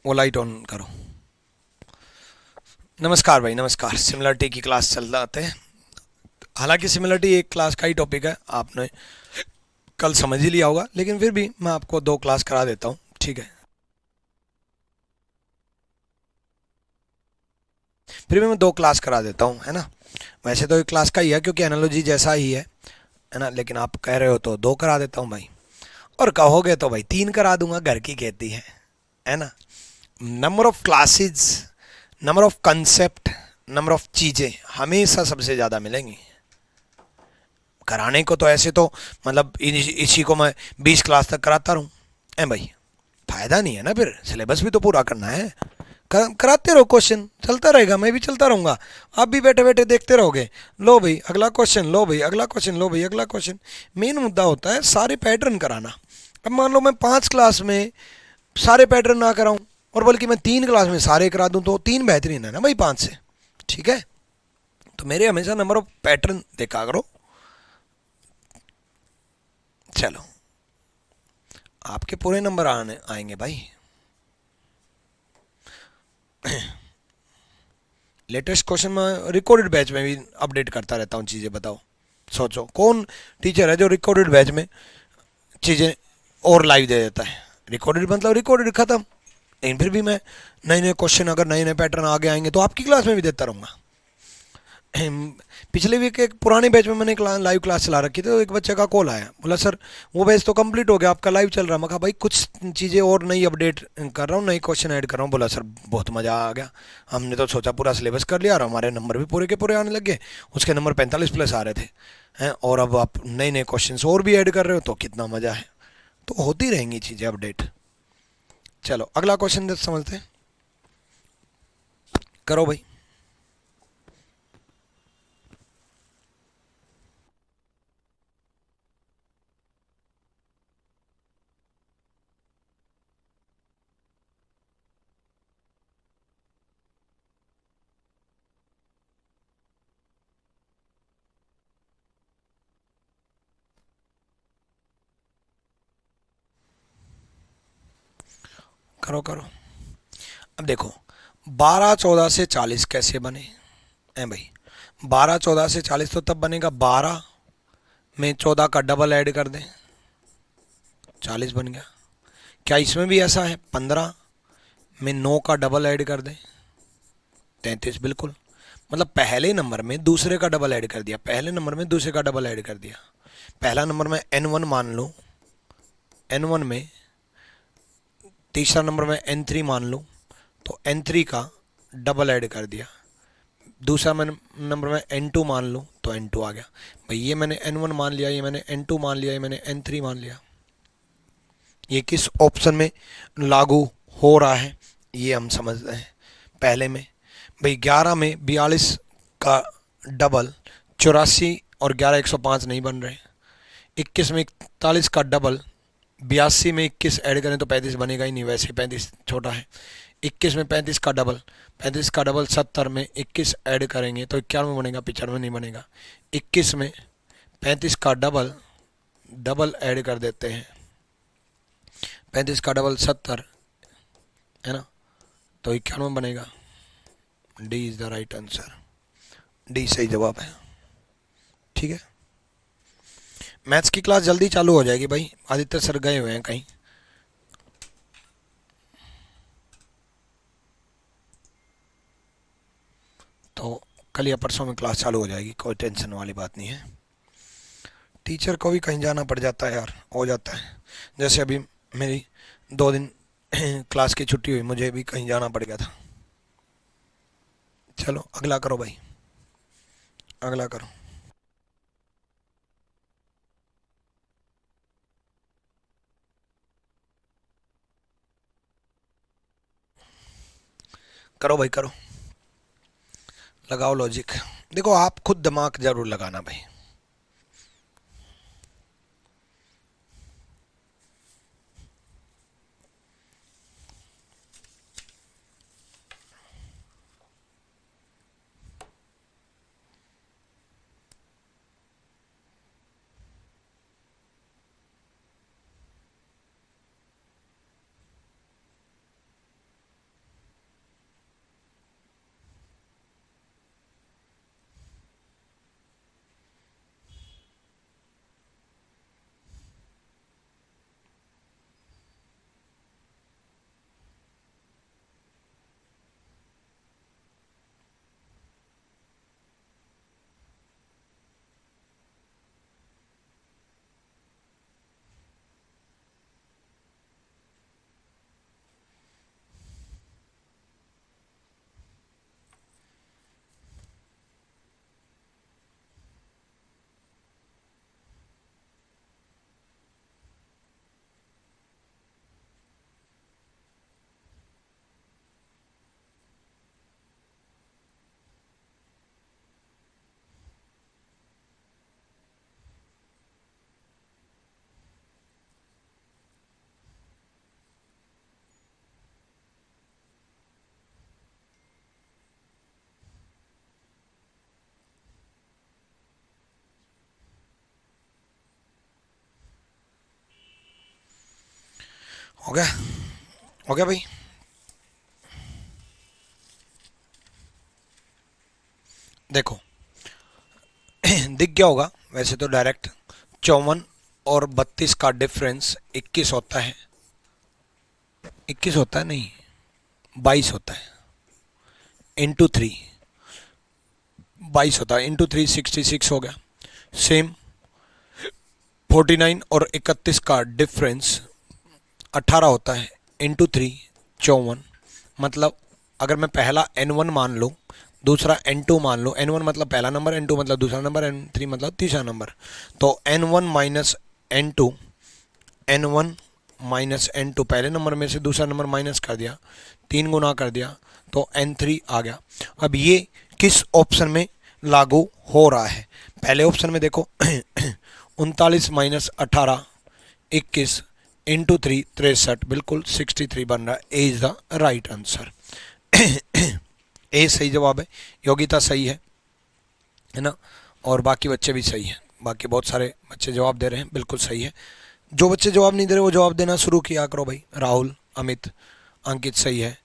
वो light on करो। नमस्कार भाई, नमस्कार। सिमिलरिटी की क्लास चल रहे हैं। हालांकि सिमिलरिटी एक क्लास का ही टॉपिक है, आपने कल समझ ही लिया होगा, लेकिन फिर भी मैं आपको दो क्लास करा देता हूँ, ठीक है। फिर भी मैं दो क्लास करा देता हूँ, है ना। वैसे तो एक क्लास का ही है क्योंकि एनालॉजी जैसा ही है ना, लेकिन आप कह रहे हो तो दो करा देता हूँ भाई। और कहोगे तो भाई तीन करा दूंगा, घर की कहती है ना। Number of classes, number of concept, number of चीज़ें हमेशा सबसे ज़्यादा मिलेंगी। कराने को तो ऐसे तो मतलब इसी को मैं 20 क्लास तक कराता रहूँ, ए भाई, फायदा नहीं है ना। फिर सिलेबस भी तो पूरा करना है। कराते रहो, क्वेश्चन चलता रहेगा, मैं भी चलता रहूँगा। आप भी बैठे बैठे देखते रहोगे। लो भाई अगला क्वेश्चन, लो भाई अगला क्वेश्चन, लो भाई अगला क्वेश्चन। मेन मुद्दा होता है सारे पैटर्न कराना। अब मान लो मैं 5 क्लास में सारे पैटर्न ना कराऊं, और बल्कि मैं 3 क्लास में सारे करा दूं, तो तीन बेहतरीन है ना भाई 5 से। ठीक है, तो मेरे हमेशा नंबर ऑफ पैटर्न देखा करो। चलो, आपके पूरे नंबर आने आएंगे भाई। लेटेस्ट क्वेश्चन में रिकॉर्डेड बैच में भी अपडेट करता रहता हूँ चीज़ें। बताओ, सोचो कौन टीचर है जो रिकॉर्डेड बैच में चीज़ें और लाइव दे देता है। रिकॉर्डेड मतलब रिकॉर्डेड खत्म। लेकिन फिर भी मैं नए नए क्वेश्चन, अगर नए नए पैटर्न आगे आएंगे तो आपकी क्लास में भी देता रहूँगा। पिछले वीक एक पुराने बैच में मैंने लाइव क्लास चला रखी थी, तो एक बच्चे का कॉल आया, बोला सर वो बैच तो कंप्लीट हो गया, आपका लाइव चल रहा है। मैं कहा भाई कुछ चीज़ें और नई अपडेट कर रहा हूँ, नई क्वेश्चन ऐड कर रहा हूँ। बोला सर बहुत मज़ा आ गया, हमने तो सोचा पूरा सिलेबस कर लिया और हमारे नंबर भी पूरे के पूरे आने लग गए। उसके नंबर 45+ आ रहे थे हैं, और अब आप नए नए क्वेश्चन और भी ऐड कर रहे हो, तो कितना मज़ा है। तो होती रहेंगी चीज़ें अपडेट। चलो अगला क्वेश्चन समझते हैं, करो भाई। करो करो। अब देखो, 12 14 से 40 कैसे बने हैं भाई। 12 14 से 40 तो तब बनेगा, 12 में 14 का डबल ऐड कर दें, 40 बन गया। क्या इसमें भी ऐसा है, 15 में 9 का डबल ऐड कर दें, 33। बिल्कुल, मतलब पहले नंबर में दूसरे का डबल ऐड कर दिया, पहले नंबर में दूसरे का डबल ऐड कर दिया। पहला नंबर में N1 मान लो, N1 में तीसरा नंबर में N3 मान लो, तो N3 का डबल ऐड कर दिया। दूसरा मैं नंबर में N2 मान लूँ तो N2 आ गया। भाई ये मैंने N1 मान लिया, ये मैंने N2 मान लिया, ये मैंने N3 मान लिया। ये किस ऑप्शन में लागू हो रहा है ये हम समझते हैं। पहले में भाई 11 में 42 का डबल 84, और 11 105 नहीं बन रहे। 21 में 41 का डबल 82 में 21 ऐड करें तो 35 बनेगा ही नहीं, वैसे 35 छोटा है। 21 में 35 का डबल, 35 का डबल 70 में 21 ऐड करेंगे तो 91 बनेगा, 95 नहीं बनेगा। 21 में 35 का डबल डबल ऐड कर देते हैं, 35 का डबल 70, है ना, तो 91 बनेगा। D is the right answer, D सही जवाब है। ठीक है, मैथ्स की क्लास जल्दी चालू हो जाएगी भाई, आदित्य सर गए हुए हैं कहीं। तो कल या परसों में क्लास चालू हो जाएगी, कोई टेंशन वाली बात नहीं है। टीचर को भी कहीं जाना पड़ जाता है यार, हो जाता है। जैसे अभी मेरी 2 दिन क्लास की छुट्टी हुई, मुझे भी कहीं जाना पड़ गया था। चलो अगला करो भाई, अगला करो। करो भाई करो, लगाओ लॉजिक। देखो आप खुद दिमाग जरूर लगाना भाई। हो गया? हो गया भाई? देखो दिख गया होगा वैसे तो डायरेक्ट। 54 और 32 का डिफरेंस 21 होता है। 21 होता है नहीं, 22 होता है। इंटू 3 22 होता है, इंटू 3 66 हो गया। सेम 49 और 31 का डिफरेंस 18 होता है, इंटू 3 54। मतलब अगर मैं पहला n1 मान लूँ, दूसरा n2 मान लूँ, n1 मतलब पहला नंबर, n2 मतलब दूसरा नंबर, n3 मतलब तीसरा नंबर, तो n1 minus n2, n1 minus n2 पहले नंबर में से दूसरा नंबर माइनस कर दिया, 3 गुना कर दिया तो n3 आ गया। अब ये किस ऑप्शन में लागू हो रहा है? पहले ऑप्शन में देखो 39 माइनस 18 21 इंटू 3 63, बिल्कुल 63 बन रहा है। ए इज द राइट आंसर। ए सही जवाब है, योग्यता सही है ना? और बाकी बच्चे भी सही हैं, बाकी बहुत सारे बच्चे जवाब दे रहे हैं, बिल्कुल सही है। जो बच्चे जवाब नहीं दे रहे वो जवाब देना शुरू किया करो भाई। राहुल, अमित, अंकित सही है,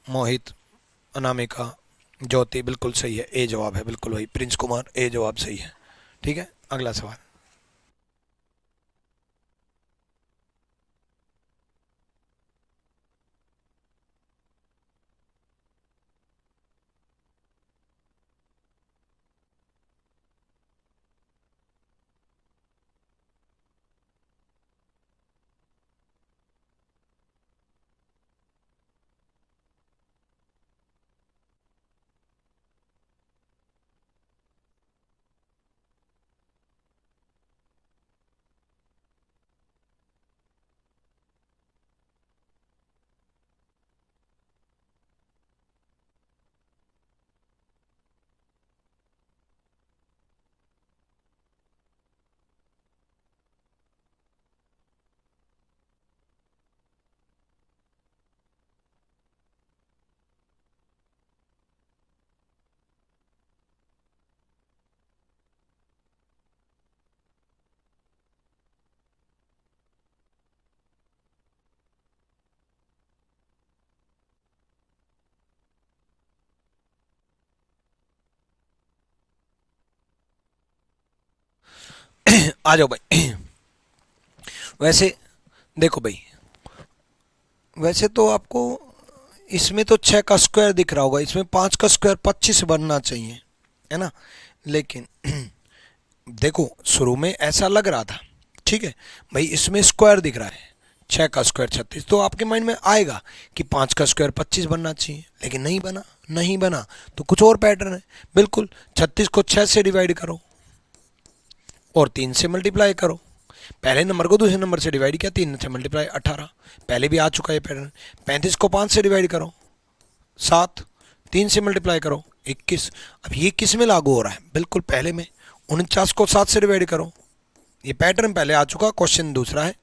मोहित, अनामिका, ज्योति बिल्कुल सही है, ए जवाब है बिल्कुल भाई। प्रिंस कुमार, ए जवाब सही है। ठीक है, अगला सवाल। आ जाओ भाई। वैसे देखो भाई, वैसे तो आपको इसमें तो 6 का स्क्वायर दिख रहा होगा, इसमें 5 का स्क्वायर 25 बनना चाहिए, है ना? लेकिन देखो शुरू में ऐसा लग रहा था, ठीक है भाई, इसमें स्क्वायर दिख रहा है, 6 का स्क्वायर 36, तो आपके माइंड में आएगा कि 5 का स्क्वायर 25 बनना चाहिए, लेकिन नहीं बना। नहीं बना तो कुछ और पैटर्न है। बिल्कुल 36 को 6 से डिवाइड करो और 3 से मल्टीप्लाई करो। पहले नंबर को दूसरे नंबर से डिवाइड किया, 3 से मल्टीप्लाई 18, पहले भी आ चुका है पैटर्न। 35 को 5 से डिवाइड करो 7, 3 से मल्टीप्लाई करो 21। अब ये किस में लागू हो रहा है? बिल्कुल पहले में। 49 को 7 से डिवाइड करो, ये पैटर्न पहले आ चुका, क्वेश्चन दूसरा है,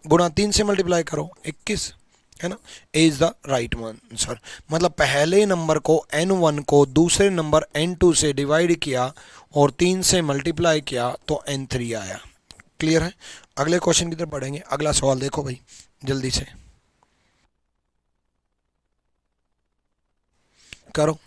गुणा 3 से मल्टीप्लाई करो 21, है ना? ए इज द राइट आंसर। मतलब पहले नंबर को n1 को दूसरे नंबर n2 से डिवाइड किया और 3 से मल्टीप्लाई किया तो n3 आया। क्लियर है? अगले क्वेश्चन की तरफ बढ़ेंगे। अगला सवाल देखो भाई जल्दी से करो।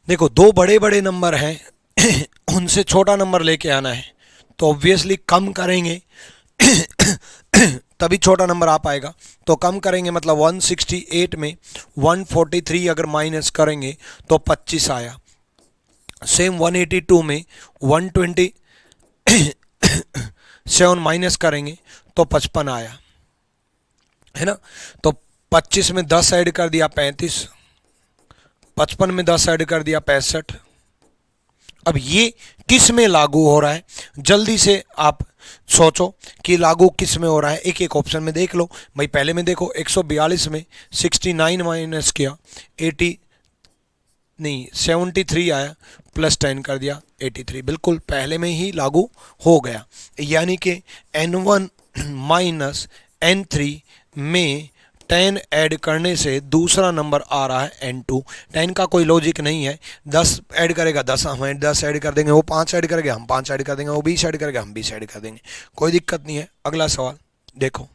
देखो दो बड़े बड़े नंबर हैं उनसे छोटा नंबर लेके आना है, तो ऑब्वियसली कम करेंगे तभी छोटा नंबर आ पाएगा। तो कम करेंगे मतलब 168 में 143 अगर माइनस करेंगे तो 25 आया। सेम 182 में 127 माइनस करेंगे तो 55 आया, है ना? तो 25 में 10 ऐड कर दिया 35, 55 में 10 ऐड कर दिया 65। अब ये किस में लागू हो रहा है? जल्दी से आप सोचो कि लागू किस में हो रहा है, एक एक ऑप्शन में देख लो भाई। पहले में देखो 142 में 69 माइनस किया 80 नहीं 73 आया, प्लस 10 कर दिया 83, बिल्कुल पहले में ही लागू हो गया। यानी कि n1 माइनस n3 में 10 ऐड करने से दूसरा नंबर आ रहा है n2। 10 का कोई लॉजिक नहीं है, 10 ऐड करेगा 10, हम 10 ऐड कर देंगे, वो 5 ऐड करेगा हम 5 ऐड कर देंगे, वो 20 ऐड करेगा हम 20 ऐड कर देंगे, कोई दिक्कत नहीं है। अगला सवाल देखो।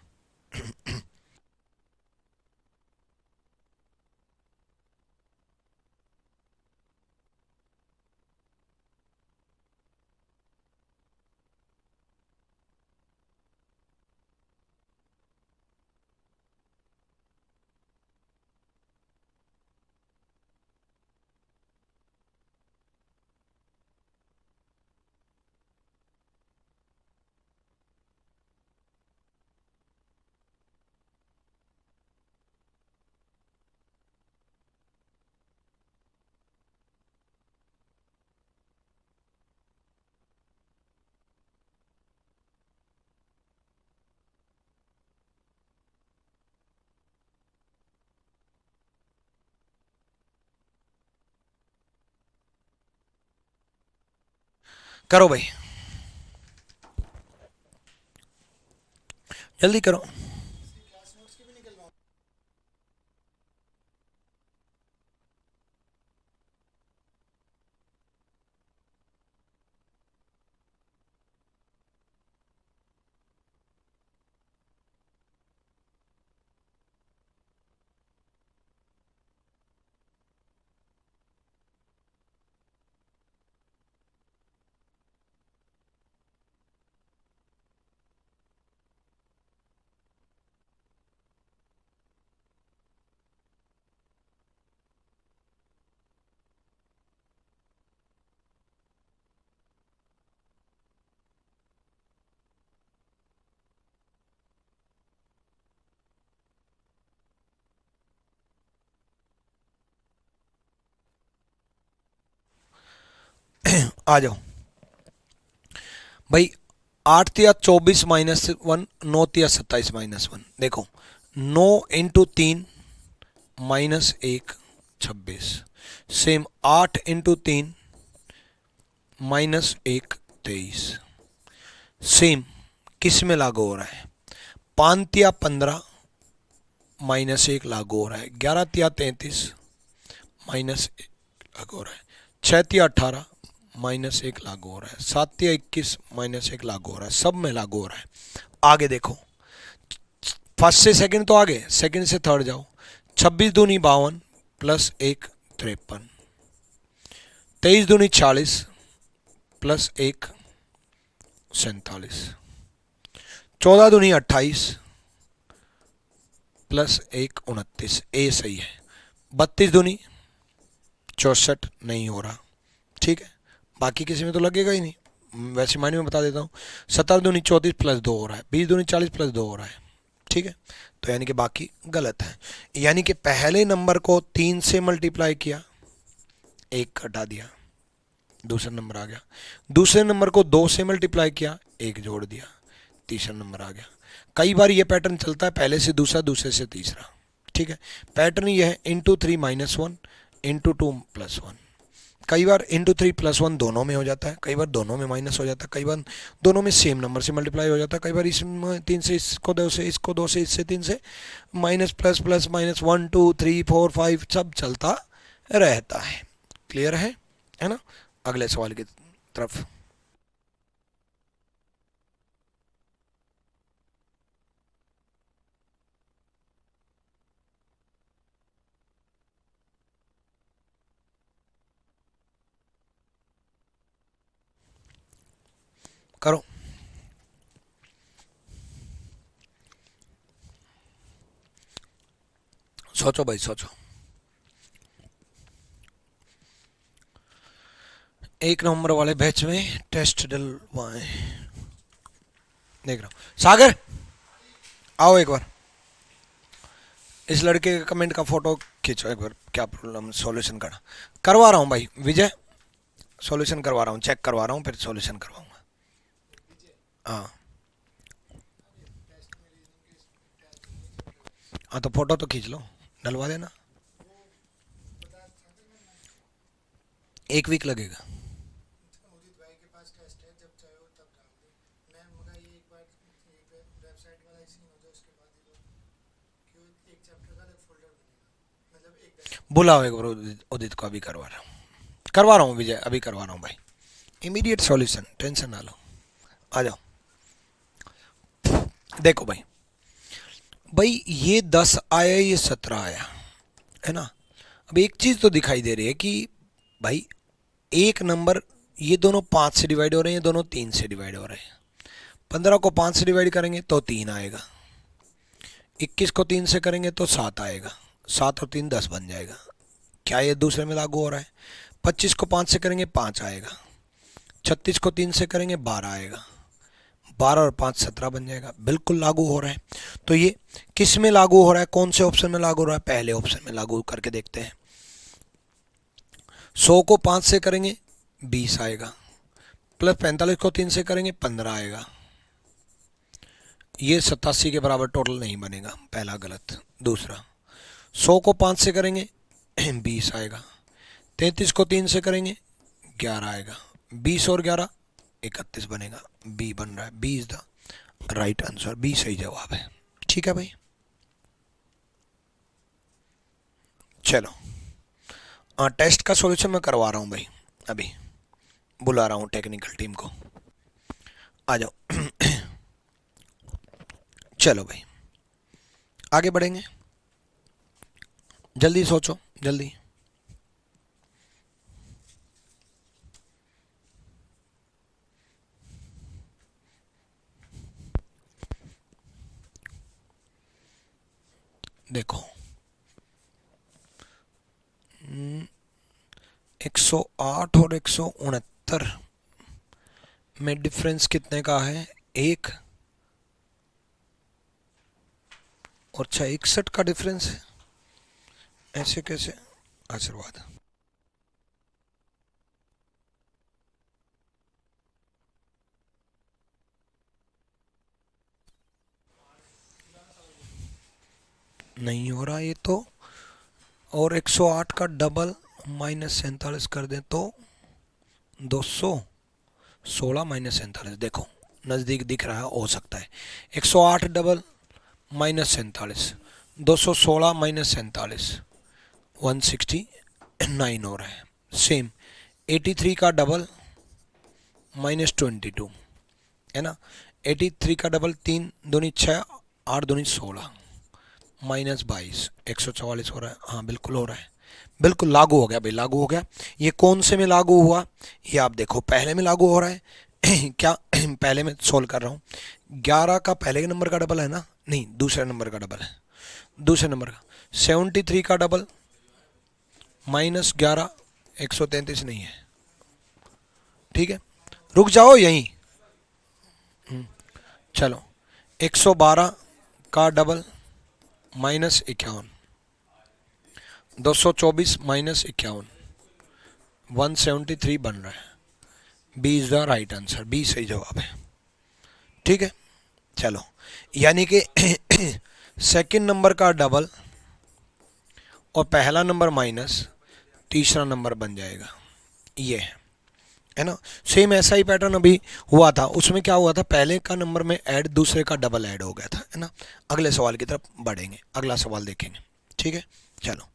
करो भाई, जल्दी करो। आ जाओ भाई। 8 या 24 - 1, 9 या 27 - 1। देखो 9 × 3 -1 26, सेम 8 × 3 - 1 23। सेम किस में लागू हो रहा है? 5 या 15 - 1 लागू हो रहा है, 11 या 33 -1 लागू हो रहा है, 6 या 18 -1 लागू हो रहा है, 7 या 21 -1 लागू हो रहा है, सब में लागू हो रहा है। आगे देखो, फर्स्ट से सेकंड तो आगे, सेकंड से थर्ड जाओ। 26 × 2 = 52 +1 53, 23 × 2 = 40 +1 47, 14 × 2 = 28 +1 29। ए सही है। 32 × 2 = 64 नहीं हो रहा, ठीक है। बाकी किसी में तो लगेगा ही नहीं, वैसे मायने में बता देता हूँ। 17 × 2 = 34 +2 हो रहा है, 20 × 2 = 40 +2 हो रहा है, ठीक है। तो यानी कि बाकी गलत है। यानी कि पहले नंबर को 3 से मल्टीप्लाई किया, 1 घटा दिया, दूसरा नंबर आ गया। दूसरे नंबर को 2 से मल्टीप्लाई किया, 1 जोड़ दिया, तीसरा नंबर आ गया। कई बार ये पैटर्न चलता है, पहले से दूसरा, दूसरे से तीसरा, ठीक है। पैटर्न ये है ×3 - 1 ×2 + 1। कई बार ×3 + 1 दोनों में हो जाता है, कई बार दोनों में माइनस हो जाता है, कई बार दोनों में सेम नंबर से मल्टीप्लाई हो जाता है, कई बार इसमें 3 से इसको 2 से, इसको 2 से, इससे 3 से, माइनस प्लस प्लस माइनस 1 2 3 4 5 सब चलता रहता है। क्लियर है ना? अगले सवाल की तरफ। करो, सोचो भाई सोचो। एक नंबर वाले बैच में टेस्ट डलवाएं। देख रहा हूँ सागर, आओ एक बार, इस लड़के के कमेंट का फोटो खींचो एक बार, क्या प्रॉब्लम सॉल्यूशन करवा रहा हूँ भाई विजय, सॉल्यूशन करवा रहा हूँ, चेक करवा रहा हूँ, फिर सॉल्यूशन करवाऊंगा। हाँ हाँ, तो फोटो तो खींच लो, डलवा देना। 1 वीक लगेगा। बुलाओ एक बार उदित को, अभी करवा रहा हूँ विजय, अभी करवा रहा हूँ भाई। इमीडिएट सॉल्यूशन, टेंशन ना लो, आ जाओ। देखो भाई, ये 10 आया, ये 17 आया, है ना। अब एक चीज तो दिखाई दे रही है कि भाई एक नंबर, ये दोनों 5 से डिवाइड हो रहे हैं, ये दोनों 3 से डिवाइड हो रहे हैं। 15 को 5 से डिवाइड करेंगे तो 3 आएगा, 21 को 3 से करेंगे तो 7 आएगा, 7 और 3 10 बन जाएगा। क्या ये दूसरे में लागू हो रहा है? 25 को 5 से करेंगे 5 आएगा, 36 को 3 से करेंगे 12 आएगा, 12 और 5 17 बन जाएगा। बिल्कुल लागू हो रहा है। तो ये किस में लागू हो रहा है, कौन से ऑप्शन में लागू हो रहा है? पहले ऑप्शन में लागू करके देखते हैं। 100 को 5 से करेंगे 20 आएगा, प्लस 45 को 3 से करेंगे 15 आएगा। ये 87 के बराबर टोटल नहीं बनेगा, पहला गलत। दूसरा, 100 को 5 से करेंगे 20 आएगा, 33 को 3 से करेंगे 11 आएगा, 20 और 11 31 बनेगा। बी बन रहा है, B is the right answer, B सही जवाब है। ठीक है भाई, चलो टेस्ट का सॉल्यूशन मैं करवा रहा हूँ भाई, अभी बुला रहा हूँ टेक्निकल टीम को, आ जाओ। चलो भाई आगे बढ़ेंगे, जल्दी सोचो, जल्दी। देखो 108 और 169 में डिफरेंस कितने का है? 1 और 6, 61 का डिफरेंस है। ऐसे कैसे? आशीर्वाद। नहीं हो रहा ये तो। और 108 का डबल माइनस 47 कर दें तो 216 माइनस 47। देखो नज़दीक दिख रहा है, हो सकता है। 108 डबल माइनस 47, 216 माइनस 47, 169 हो रहा है। सेम 83 का डबल माइनस 22, है ना। 83 का डबल 3 दूनी 6, 8 दूनी 16, माइनस 22, 144 हो रहा है। हाँ बिल्कुल हो रहा है, बिल्कुल लागू हो गया भाई, लागू हो गया। ये कौन से में लागू हुआ? ये आप देखो, पहले में लागू हो रहा है। क्या? पहले में सोल्व कर रहा हूँ। 11 का पहले के नंबर का डबल है ना? नहीं, दूसरे नंबर का डबल है, दूसरे नंबर का। 73 का डबल माइनस 11, 133 नहीं है। ठीक है, रुक जाओ यहीं। चलो 112 का डबल माइनस 51, 224 माइनस 51, 173 बन रहा है। B is the right answer, B सही जवाब है। ठीक है, चलो यानी कि सेकंड नंबर का डबल और पहला नंबर माइनस तीसरा नंबर बन जाएगा, ये है ना। सेम ऐसा ही पैटर्न अभी हुआ था, उसमें क्या हुआ था, पहले का नंबर में ऐड, दूसरे का डबल ऐड हो गया था, है ना। अगले सवाल की तरफ बढ़ेंगे, अगला सवाल देखेंगे। ठीक है, चलो।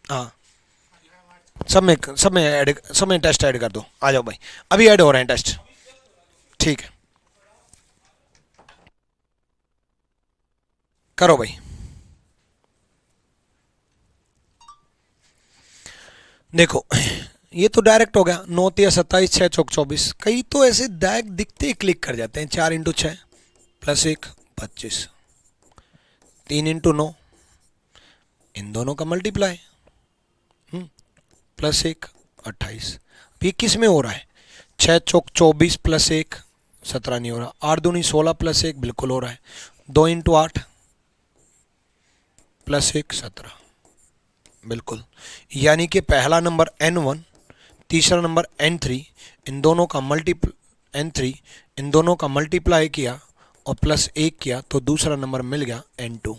हाँ, सब में टेस्ट ऐड कर दो। आ जाओ भाई, अभी ऐड हो रहे हैं टेस्ट। ठीक है, करो भाई। देखो, ये तो डायरेक्ट हो गया, 9 × 27 6 × 24। कई तो ऐसे डायरेक्ट दिखते ही क्लिक कर जाते हैं। 4 × 6 +1 25, 3 × 9 इन दोनों का मल्टीप्लाई +1 28। ये किस में हो रहा है? 6 × 24 +1 17 नहीं हो रहा। 8 दूनी 16 +1 बिल्कुल हो रहा है। 2 × 8 +1 17 बिल्कुल। यानी कि पहला नंबर n1, तीसरा नंबर n3, इन दोनों का मल्टीप्ल n3 इन दोनों का मल्टीप्लाई किया और +1 किया तो दूसरा नंबर मिल गया n2,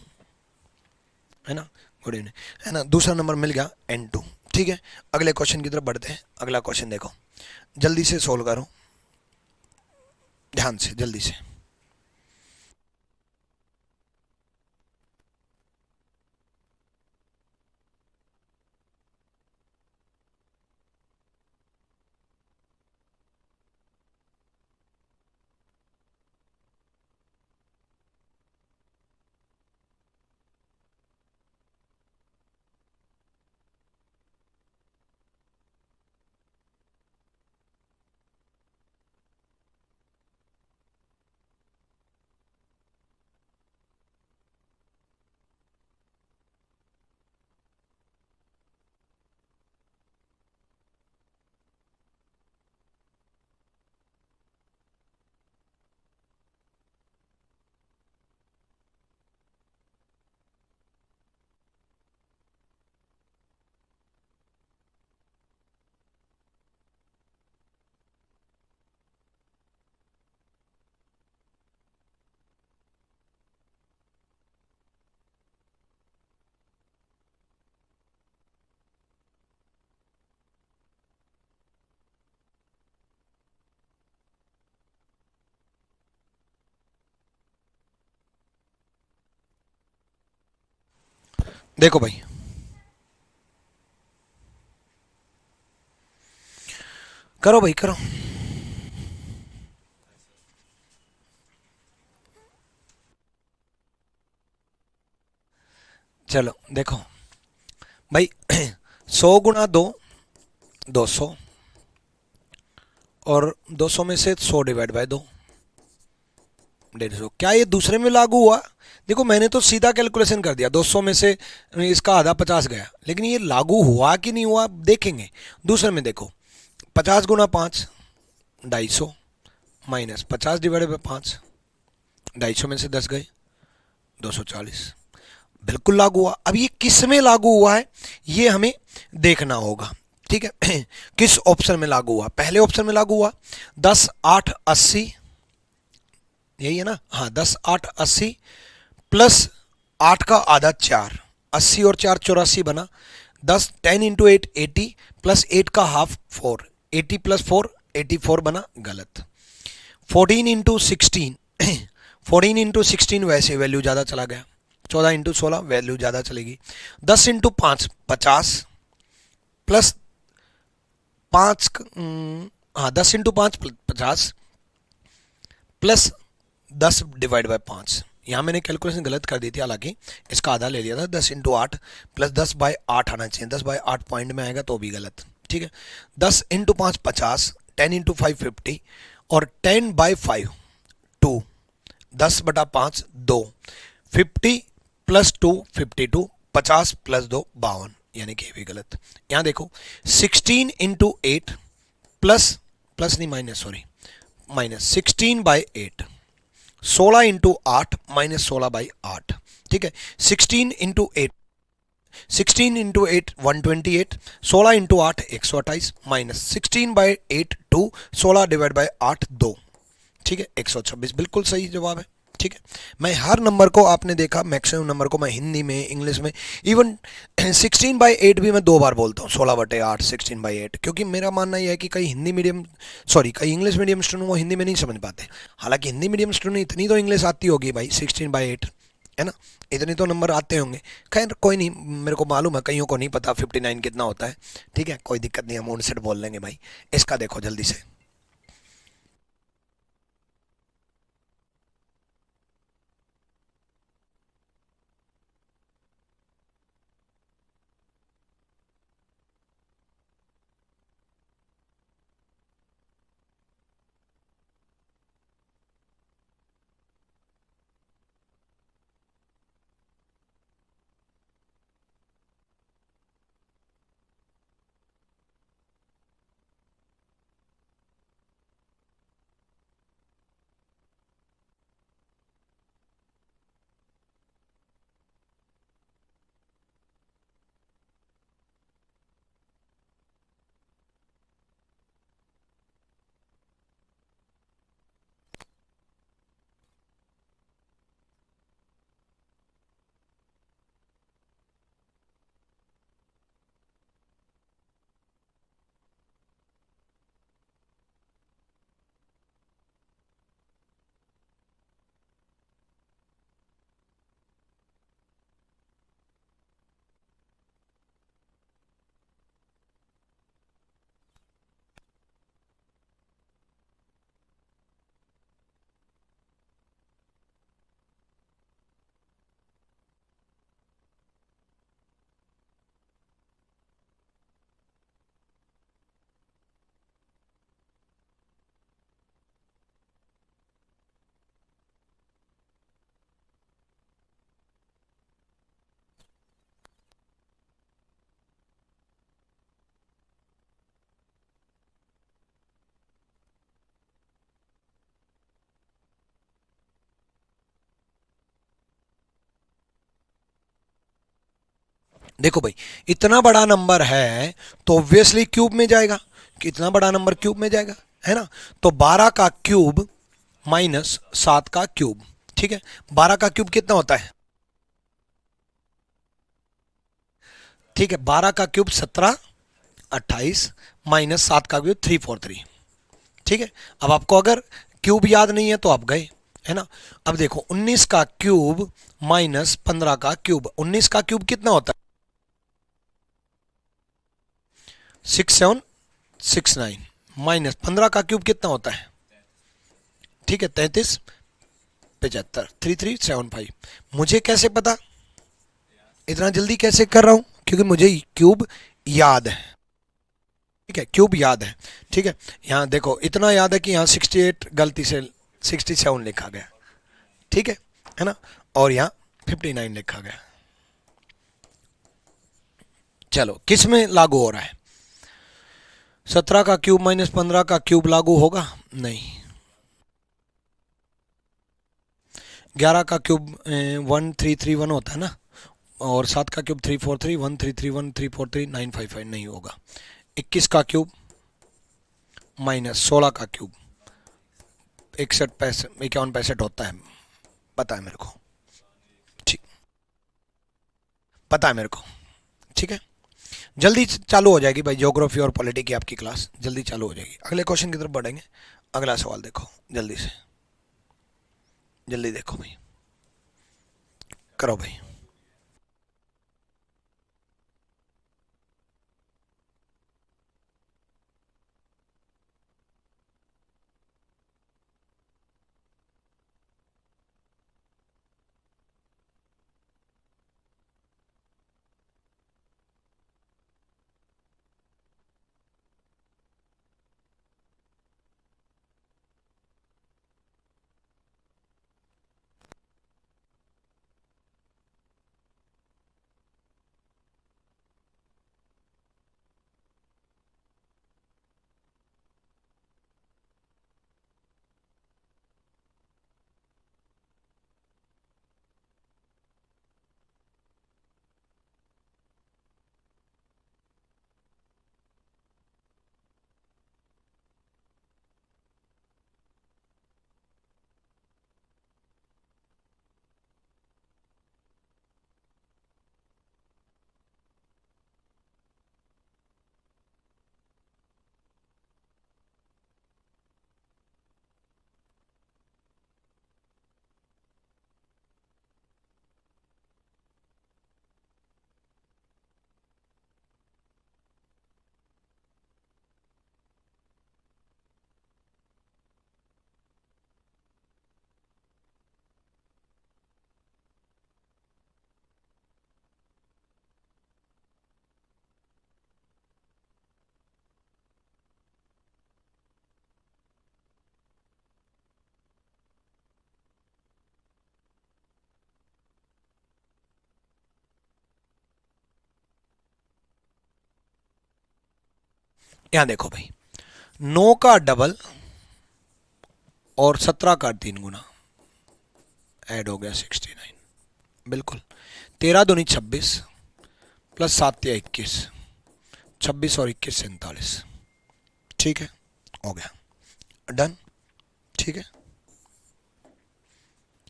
है ना। गुड इवनिंग, है ना, दूसरा नंबर मिल गया n2। ठीक है, अगले क्वेश्चन की तरफ बढ़ते हैं। अगला क्वेश्चन देखो, जल्दी से सोल्व करो, ध्यान से, जल्दी से। देखो भाई, करो भाई, करो। चलो देखो भाई, 100 × 2 200, और 200 में से 100 ÷ 2 150। क्या ये दूसरे में लागू हुआ? देखो, मैंने तो सीधा कैलकुलेशन कर दिया, 200 में से इसका आधा 50 गया, लेकिन ये लागू हुआ कि नहीं हुआ देखेंगे। दूसरे में देखो, 50 × 5 250, माइनस 50 ÷ 5, 250 में से 10 गए 240, बिल्कुल लागू हुआ। अब ये किस में लागू हुआ है ये हमें देखना होगा। ठीक है, किस ऑप्शन में लागू हुआ? पहले ऑप्शन में लागू हुआ, 10 8 80, यही है ना। हाँ, 10 8 80 प्लस 8 का आधा 4, 80 और 4 84 बना। 10 × 8 80 प्लस 8 का हाफ 4, 80 + 4 84 बना, गलत। 14 × 16 14 × 16 वैसे वैल्यू ज़्यादा चला गया। 14 × 16 वैल्यू ज़्यादा चलेगी। 10 × 5 50 प्लस 5, हाँ 10 × 5 50 प्लस 10 ÷ 5। यहाँ मैंने कैलकुलेशन गलत कर दी थी, हालांकि इसका आधा ले लिया था। 10 × 8 प्लस 10/8 आना चाहिए, 10/8 पॉइंट में आएगा तो भी गलत। ठीक है, 10 × 5 50, 10 × 5 50 और 10/5 2, 10/5 2, 50 + 2 52, 50 + 2 52, यानी कि ये भी गलत। यहाँ देखो, 16 × 8 प्लस प्लस नहीं माइनस, सॉरी माइनस 16/8, 16 × 8 माइनस 16/8। ठीक है, 16 × 8 128, 16 × 8 128, माइनस 16/8 2, 16 ÷ 8 2। ठीक है, 126 बिल्कुल सही जवाब है। ठीक है, मैं हर नंबर को, आपने देखा मैक्सिमम नंबर को मैं हिंदी में, इंग्लिश में, इवन 16/8 भी मैं 2 बार बोलता हूँ, 16/8 16/8, क्योंकि मेरा मानना यह है कि कई हिंदी मीडियम, सॉरी कई इंग्लिश मीडियम स्टूडेंट वो हिंदी में नहीं समझ पाते। हालांकि हिंदी मीडियम स्टूडेंट इतनी तो इंग्लिश आती होगी भाई, 16/8 है ना। इतने तो नंबर आते होंगे। खैर कोई नहीं, मेरे को मालूम है कईयों को नहीं पता 59 कितना होता है। ठीक है, कोई दिक्कत नहीं, हम उनसे बोल लेंगे भाई। इसका देखो जल्दी से। देखो भाई, इतना बड़ा नंबर है तो ऑब्वियसली क्यूब में जाएगा। कितना बड़ा नंबर क्यूब में जाएगा, है ना। तो 12 का क्यूब माइनस 7 का क्यूब। ठीक है, 12 का क्यूब कितना होता है? ठीक है, 12 का क्यूब 17, 28 माइनस 7 का क्यूब 343। ठीक है, अब आपको अगर क्यूब याद नहीं है तो आप गए, है ना। अब देखो 19 का क्यूब माइनस 15 का क्यूब, 19 का क्यूब कितना होता है? 6769 माइनस 15 का क्यूब कितना होता है? ठीक है, 3375 मुझे कैसे पता? इतना जल्दी कैसे कर रहा हूं? क्योंकि मुझे क्यूब याद है। ठीक है, क्यूब याद है। ठीक है, यहाँ देखो इतना याद है कि यहाँ 68 गलती से 67 लिखा गया। ठीक है ना। और यहाँ 59 लिखा गया। चलो किस में लागू हो रहा है? 17 का क्यूब माइनस 15 का क्यूब लागू होगा? नहीं। 11 का क्यूब 1331 होता है ना। और 7 का क्यूब 343, 1331, 343, 955 नहीं होगा। 21 का क्यूब माइनस 16 का क्यूब 61 पैंसठ 51 65 होता है। पता है मेरे को। ठीक, पता है मेरे को। ठीक है, जल्दी चालू हो जाएगी भाई, ज्योग्राफी और पॉलिटी की आपकी क्लास जल्दी चालू हो जाएगी। अगले क्वेश्चन की तरफ बढ़ेंगे। अगला सवाल देखो जल्दी से, जल्दी देखो भाई, करो भाई। यहां देखो भाई, 9 का डबल और 17 का 3 गुना ऐड हो गया 69, बिल्कुल। 13 दूनी 26 प्लस 7 या 21, 26 और 21 47, ठीक है, हो गया, डन, ठीक है।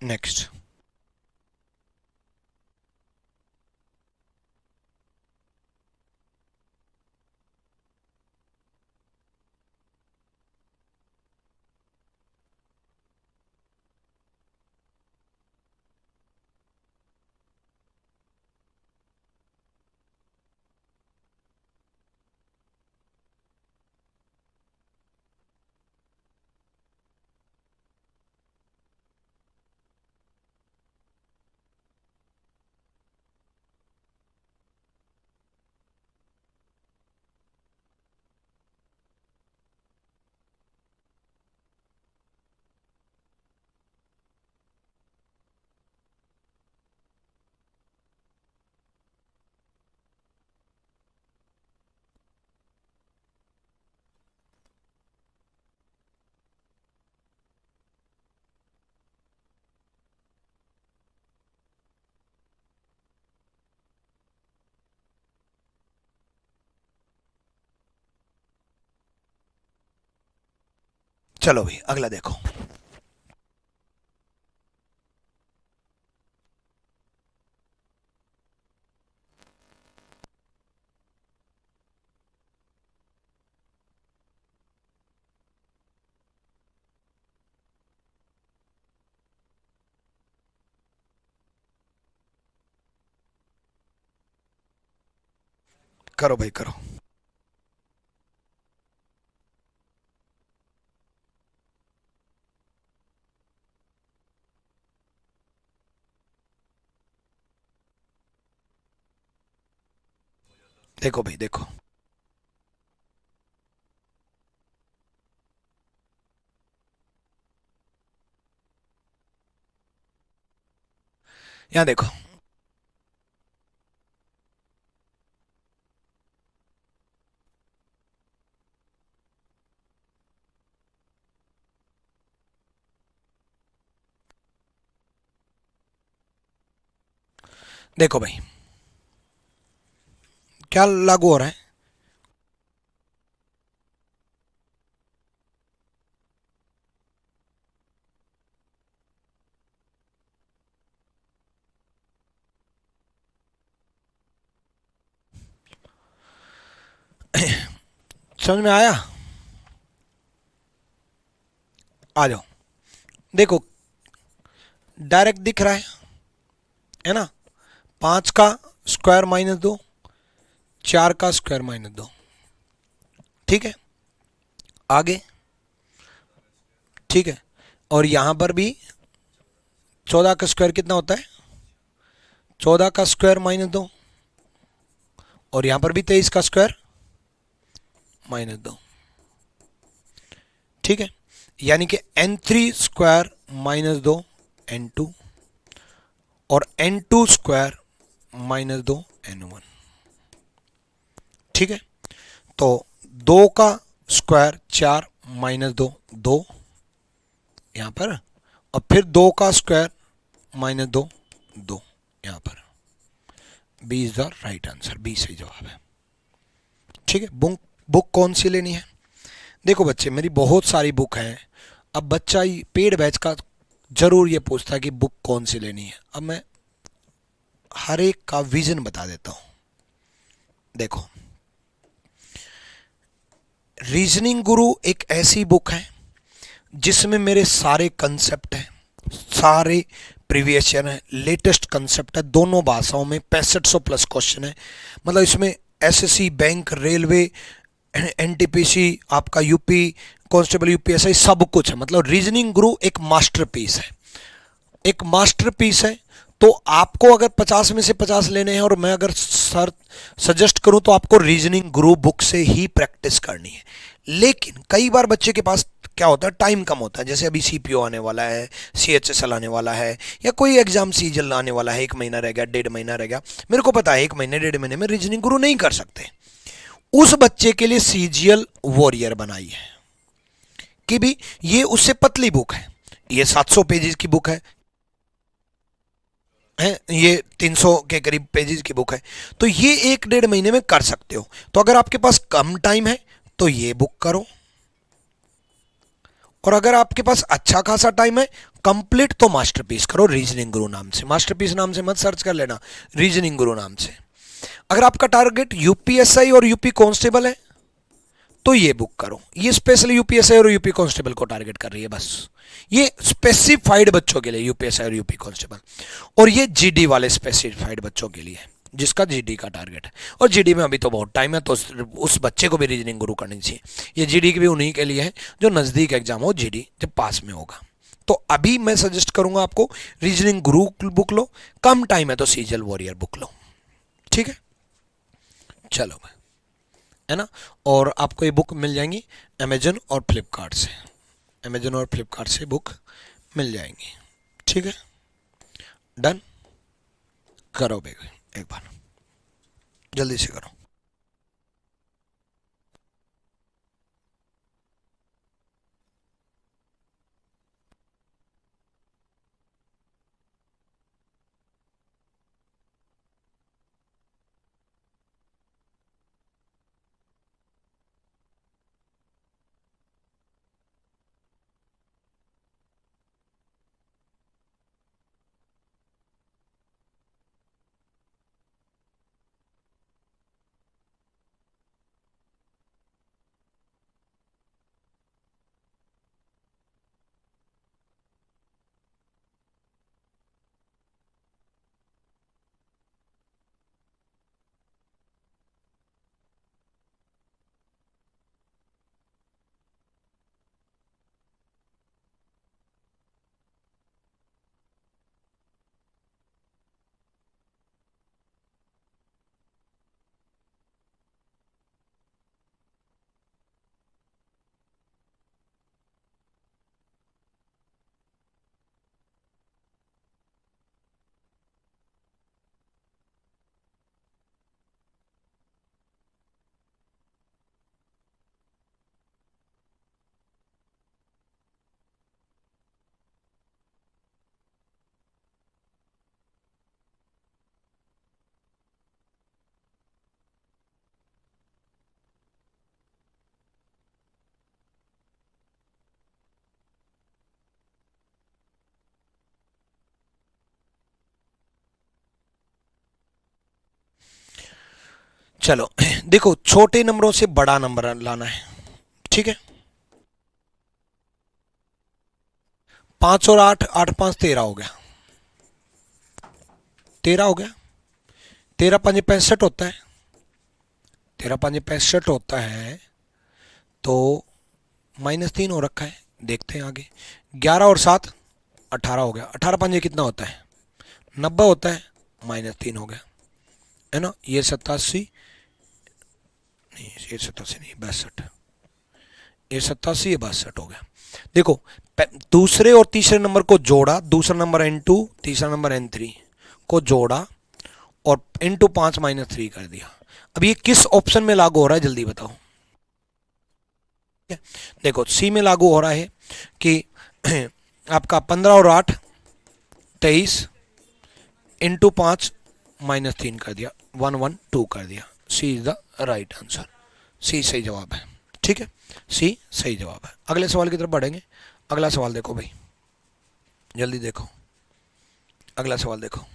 नेक्स्ट, चलो भाई अगला देखो। करो भाई करो। देखो भाई देखो, यहां देखो, देखो भाई क्या लागू हो रहा है। समझ में आया? आ जाओ, देखो डायरेक्ट दिख रहा है ना, 5 का स्क्वायर माइनस 2, 4 का स्क्वायर माइनस 2, ठीक है, आगे, ठीक है। और यहां पर भी 14 का स्क्वायर कितना होता है, 14 का स्क्वायर माइनस 2, और यहां पर भी 23 का स्क्वायर माइनस 2, ठीक है। यानी कि n3 स्क्वायर माइनस 2 n2 और n2 स्क्वायर माइनस 2 n1, ठीक है। तो 2 का स्क्वायर 4 माइनस 2 2 यहां पर, और फिर 2 का स्क्वायर माइनस 2 2 यहां पर। B is the right answer, B सही जवाब है, ठीक है। बुक कौन सी लेनी है? देखो बच्चे, मेरी बहुत सारी बुक हैं। अब बच्चा पेड बैच का जरूर ये पूछता है कि बुक कौन सी लेनी है। अब मैं हर एक का विजन बता देता हूं। देखो, रीजनिंग गुरु एक ऐसी बुक है जिसमें मेरे सारे कंसेप्ट हैं, सारे प्रीवियस ईयर है, लेटेस्ट कंसेप्ट है, दोनों भाषाओं में 6500 प्लस क्वेश्चन है। मतलब इसमें एसएससी, बैंक, रेलवे, एनटीपीसी, आपका यूपी कांस्टेबल, यूपीएसआई, सब कुछ है। मतलब रीजनिंग गुरु एक मास्टरपीस है, एक मास्टरपीस है। तो आपको अगर 50 में से 50 लेने हैं, और मैं अगर सर सजेस्ट करूं तो आपको रीजनिंग गुरु बुक से ही प्रैक्टिस करनी है। लेकिन कई बार बच्चे के पास क्या होता है, टाइम कम होता है। जैसे अभी सीपीओ आने वाला है, सीएचएसएल आने वाला है, या कोई एग्जाम सीजन आने वाला है, 1 महीना रह गया, 1.5 महीना रह गया। मेरे को पता है 1 महीने 1.5 महीने में रीजनिंग गुरु नहीं कर सकते। उस बच्चे के लिए सीजीएल वॉरियर बनाई है कि भी ये उससे पतली बुक है, ये 700 पेजेस की बुक है, ये 300 के करीब पेजेस की बुक है, तो ये 1 डेढ़ महीने में कर सकते हो। तो अगर आपके पास कम टाइम है तो ये बुक करो, और अगर आपके पास अच्छा खासा टाइम है कंप्लीट, तो मास्टरपीस करो रीजनिंग गुरु नाम से। मास्टरपीस नाम से मत सर्च कर लेना, रीजनिंग गुरु नाम से। अगर आपका टारगेट यूपीएसआई और यूपी कांस्टेबल है तो ये बुक करो, ये स्पेशली यूपीएसआई और यूपी कांस्टेबल को टारगेट कर रही है बस, ये स्पेसिफाइड बच्चों के लिए यूपीएसआई और यूपी कांस्टेबल, और ये जीडी वाले स्पेसिफाइड बच्चों के लिए जिसका जीडी का टारगेट है। और जीडी में अभी तो बहुत टाइम है, तो उस बच्चे को भी रीजनिंग गुरु करनी चाहिए। ये जीडी की भी उन्हीं के लिए है जो नज़दीक एग्जाम हो, जीडी जब पास में होगा। तो अभी मैं सजेस्ट करूंगा आपको रीजनिंग गुरु बुक लो, कम टाइम है तो सीजल वॉरियर बुक लो, ठीक है। चलो भाई, है ना। और आपको ये बुक मिल जाएंगी अमेजन और फ्लिपकार्ट से, अमेजन और फ्लिपकार्ट से बुक मिल जाएंगी, ठीक है। डन करो भाई, एक बार जल्दी से करो। चलो देखो, छोटे नंबरों से बड़ा नंबर लाना है, ठीक है। 5 और 8, 8 5 13 हो गया, 13 हो गया। 13 5 65 होता है, 13 5 65 होता है, तो -3 हो रखा है, देखते हैं आगे। 11 और 7 18 हो गया, 18 5 कितना होता है, 90 होता है, -3 हो गया, है ना। ये 87 नहीं, ये 87 नहीं, 62, ये 87, ये 62 हो गया। देखो, दूसरे और तीसरे नंबर को जोड़ा, दूसरा नंबर n2, तीसरा नंबर n3 को जोड़ा, और × 5 - 3 कर दिया। अब ये किस ऑप्शन में लागू हो रहा है जल्दी बताओ। देखो, सी में लागू हो रहा है कि आपका 15 और 8 23, × 5 - 3 कर दिया, 112 कर दिया। सी इज द राइट आंसर, सी सही जवाब है, ठीक है। सी सही जवाब है। अगले सवाल की तरफ बढ़ेंगे। अगला सवाल देखो भाई, जल्दी देखो, अगला सवाल देखो।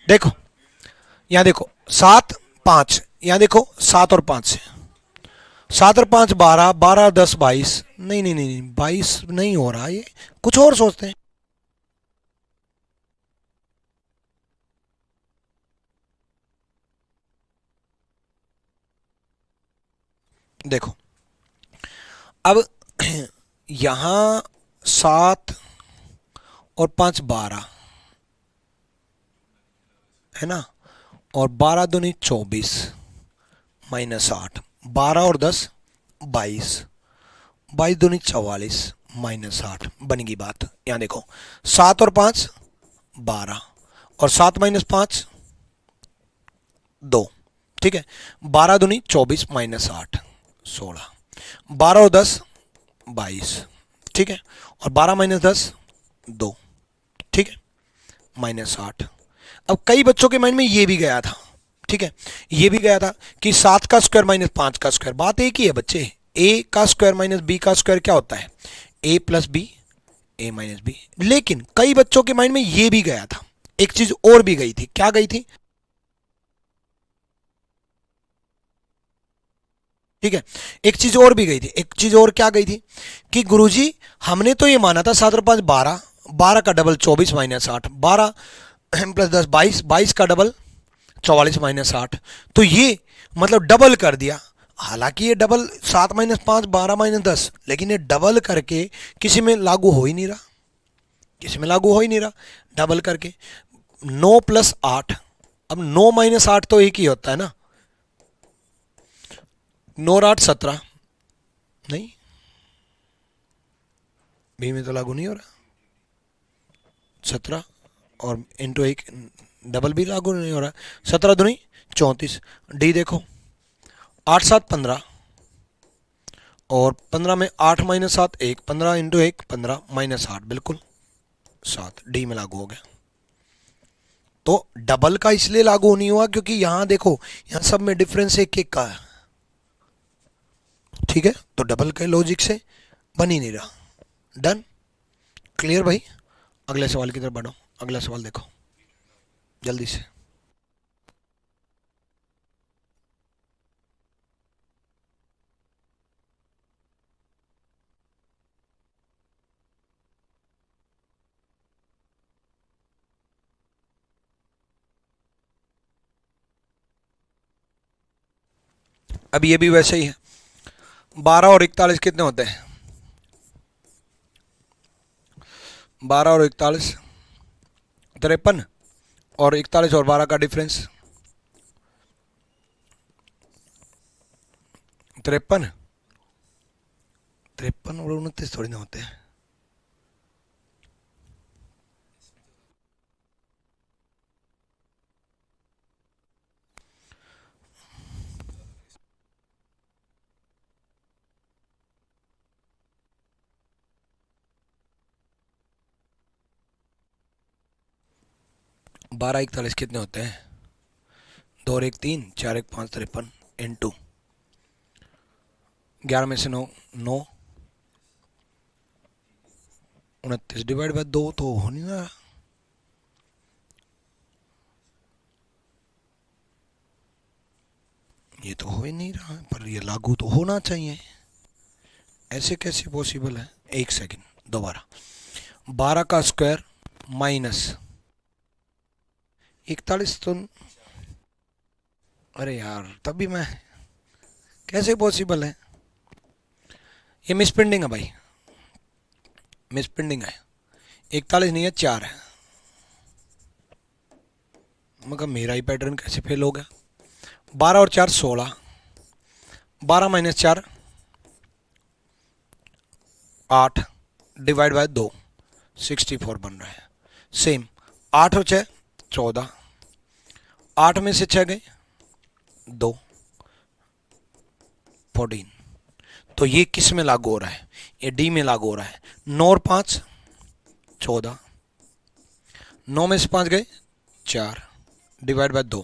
देखो यहाँ देखो 7 5, यहाँ देखो 7 और 5 से, 7 और 5 12, 12 10 22, नहीं नहीं नहीं 22 नहीं हो रहा, ये कुछ और सोचते हैं। देखो अब यहां 7 और 5 12 है ना, और 12 दूनी 24 माइनस 8, 12 और 10 22, 22 दूनी 44 माइनस 8, बन गई बात। यहाँ देखो 7 और 5 12, और 7 माइनस 5 2, ठीक है, 12 दूनी 24 माइनस 8 16, 12 और 10 22, ठीक है, और 12 माइनस 10 2, ठीक है, माइनस 8। अब कई बच्चों के माइंड में ये भी गया था, ठीक है, ये भी गया था कि 7 का स्क्वायर माइनस 5 का स्क्वायर, बात एक ही है बच्चे, ए का स्क्वायर माइनस बी का स्क्वायर क्या होता है, ए प्लस बी, ए माइनस बी। लेकिन कई बच्चों के माइंड में ये भी गया था, एक चीज और भी गई थी, क्या गई थी, ठीक है, एक चीज और भी गई थी, एक चीज और क्या गई थी कि गुरुजी हमने तो ये माना था 7 और 5 12, 12 का डबल 24 माइनस 8, 12 प्लस 10 22, 22 का डबल 44 माइनस 8, तो ये मतलब डबल कर दिया। हालांकि ये डबल 7 माइनस 5 12 माइनस 10, लेकिन ये डबल करके किसी में लागू हो ही नहीं रहा, किसी में लागू हो ही नहीं रहा डबल करके। 9 प्लस 8, अब 9 माइनस 8 तो एक ही होता है ना, 9 और 8 17, नहीं बी में तो लागू नहीं हो रहा, 17 और इंटू एक डबल भी लागू नहीं हो रहा, 17 दूनी 34। डी देखो 8 7 15, और 15 में 8 माइनस 7 1, 15 इंटू 1 15 माइनस 8, बिल्कुल 7, डी में लागू हो गया। तो डबल का इसलिए लागू नहीं हुआ क्योंकि यहां देखो, यहां सब में डिफरेंस एक एक का है, ठीक है, तो डबल के लॉजिक से बन ही नहीं रहा। डन, क्लियर भाई। अगले सवाल की तरफ बढ़ो, अगला सवाल देखो जल्दी से। अब ये भी वैसे ही है, 12 और 41 कितने होते हैं, 12 और 41 53, और 41 और 12 का डिफरेंस 53, 53 और 29 थोड़ी ना होते हैं। बारह 41 कितने होते हैं, 2 और 1 3, 4 1 5 53 इंटू 11 में से 9 9, 29 डिवाइड बाय 2 तो हो नहीं रहा, ये तो हो ही नहीं रहा है, पर ये लागू तो होना चाहिए, ऐसे कैसे पॉसिबल है, एक सेकंड दोबारा, 12 का स्क्वायर माइनस 41 तो, अरे यार तभी मैं, कैसे पॉसिबल है, ये मिस प्रिंटिंग है भाई, मिस प्रिंटिंग है, 41 नहीं है 4 है, मगर मेरा ही पैटर्न कैसे फेल हो गया, 12 और 4 16, 12 माइनस 4 8 डिवाइड बाय 2 64 बन रहा है। सेम 8 और 6 14, 8 में से 6 गए 2 14, तो ये किस में लागू हो रहा है, ये डी में लागू हो रहा है। 9 और 5 14, 9 में से 5 गए 4 डिवाइड बाय 2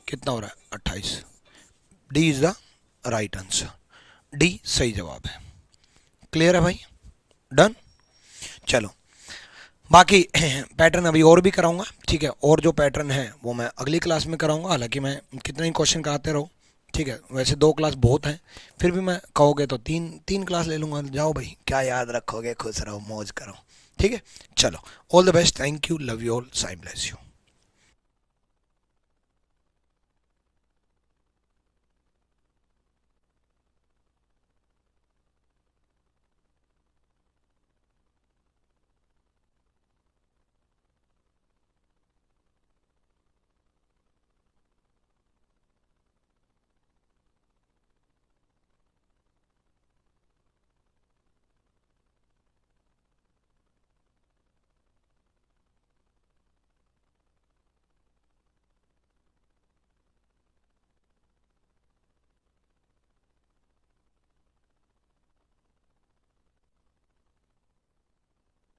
कितना हो रहा है 28, D is the right answer, D सही जवाब है। क्लियर है भाई, डन। चलो बाकी पैटर्न अभी और भी कराऊंगा, ठीक है, और जो पैटर्न है वो मैं अगली क्लास में कराऊंगा, हालांकि मैं कितना ही क्वेश्चन कराते रहूँ। ठीक है, वैसे 2 क्लास बहुत हैं, फिर भी मैं कहोगे तो 3 क्लास ले लूँगा। जाओ भाई, क्या याद रखोगे, खुश रहो, मौज करो। ठीक है, चलो, all the best, thank you, love you all, साइम ब्लेस यू।